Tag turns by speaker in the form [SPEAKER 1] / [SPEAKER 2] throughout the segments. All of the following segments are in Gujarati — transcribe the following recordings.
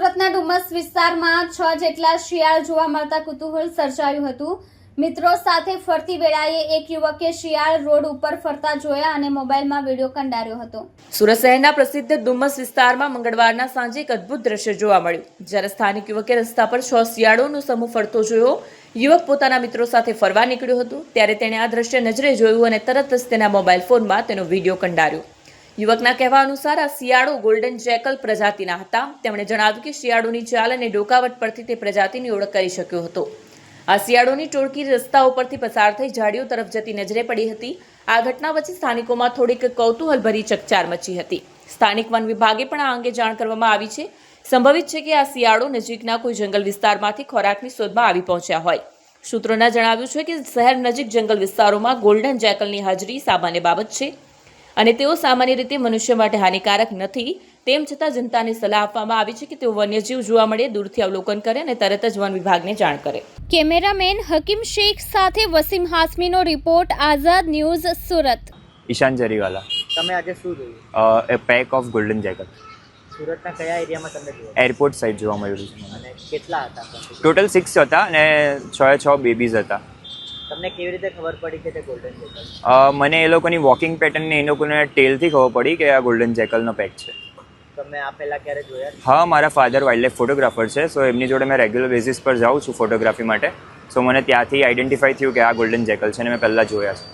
[SPEAKER 1] સુરતના ડુમસ વિસ્તારમાં 6 જેટલા શિયાળ જોવા મળતા કુતૂહલ સર્જાયું હતું। મિત્રો સાથે ફરતી વેળાએ એક યુવકે શિયાળ રોડ ઉપર ફરતા જોયા અને મોબાઈલમાં વિડીયો કંડાર્યો હતો।
[SPEAKER 2] સુરત શહેરના પ્રસિદ્ધ ડુમસ વિસ્તારમાં મંગળવારના સાંજે એક અદ્ભુત દ્રશ્ય જોવા મળ્યું, જ્યારે સ્થાનિક યુવકે રસ્તા પર 6 શિયાળોનો સમૂહ ફરતો જોયો। યુવક પોતાના મિત્રો સાથે ફરવા નીકળ્યો હતો ત્યારે તેણે આ દ્રશ્ય નજરે જોયું અને તરત જ તેના મોબાઈલ ફોનમાં તેનો વિડીયો કંડાર્યો। યુવકના કહેવા અનુસાર આ શિયાળો ગોલ્ડન જેકલ પ્રજાતિના હતા। તેમણે જણાવ્યું કે શિયાળોની ચાલ અને ડોકાવટ પરથી તે પ્રજાતિની ઓળખ કરી શક્યો હતો। આ શિયાળોની ટોળકી રસ્તા ઉપરથી પસાર થઈ ઝાડીઓ તરફ જતી નજરે પડી હતી। આ ઘટના વચ્ચે સ્થાનિકોમાં થોડીક કૌતૂહલભરી ચકચાર મચી હતી। સ્થાનિક વન વિભાગે પણ આ અંગે જાણ કરવામાં આવી છે। સંભવિત છે કે આ શિયાળો નજીકના કોઈ જંગલ વિસ્તારમાંથી ખોરાકની શોધમાં આવી પહોંચ્યા હોય। સૂત્રોના જણાવ્યું છે કે શહેર નજીક જંગલ વિસ્તારોમાં ગોલ્ડન જેકલની હાજરી સામાન્ય બાબત છે અને તેઓ સામાન્ય રીતે મનુષ્ય માટે હાનિકારક નથી। તેમ છતાં જનતાને સલાહ આપવામાં આવી છે કે તેઓ વન્યજીવ જોવા મળે દૂરથી અવલોકન કરે અને તરત જ વન વિભાગને જાણ કરે।
[SPEAKER 1] કેમેરામેન હકીમ શેખ સાથે વસીમ હાસમીનો રિપોર્ટ, આઝાદ ન્યૂઝ, સુરત।
[SPEAKER 3] ઈશાન જરીવાલા।
[SPEAKER 4] તમે આજે શું જોયું?
[SPEAKER 3] એ પેક ઓફ ગોલ્ડન જેકલ
[SPEAKER 4] સુરતના કયા એરિયામાં તમને જોયું
[SPEAKER 3] એરપોર્ટ સાઈડ જોવા મળ્યું છે મને।
[SPEAKER 4] અને કેટલા હતા?
[SPEAKER 3] ટોટલ 6 હતા અને 6 બેબીઝ હતા।
[SPEAKER 4] તમને કેવી રીતે ખબર પડી કે તે ગોલ્ડન જેકલ?
[SPEAKER 3] મને એ લોકોની વોકિંગ પેટર્ન ને એ લોકોને ટેલથી ખબર પડી કે આ ગોલ્ડન જેકલનો પેક છે।
[SPEAKER 4] તમે આ પહેલા ક્યારે જોયા?
[SPEAKER 3] હા, મારા ફાધર વાઇલ્ડલાઇફ ફોટોગ્રાફર છે, સો એમની જોડે મેં રેગ્યુલર બેઝિસ પર જાઉં છું ફોટોગ્રાફી માટે। સો મને ત્યાંથી આઈડેન્ટિફાઈ થયું કે આ ગોલ્ડન જેકલ છે અને મેં પહેલાં જોયા છે।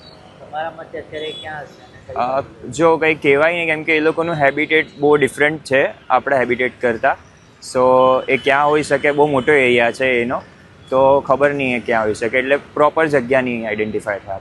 [SPEAKER 4] તમારા મતે અત્યારે ક્યાં હશે?
[SPEAKER 3] જો કંઈ કહેવાય નહીં, કેમ કે એ લોકોનું હેબિટેટ બહુ ડિફરન્ટ છે આપણા હેબિટેટ કરતાં। સો એ ક્યાં હોઈ શકે, બહુ મોટો એરિયા છે એનો, તો ખબર નહીં એ ક્યાં હોઈ શકે, એટલે પ્રોપર જગ્યા નહીં આઈડેન્ટિફાય થાય।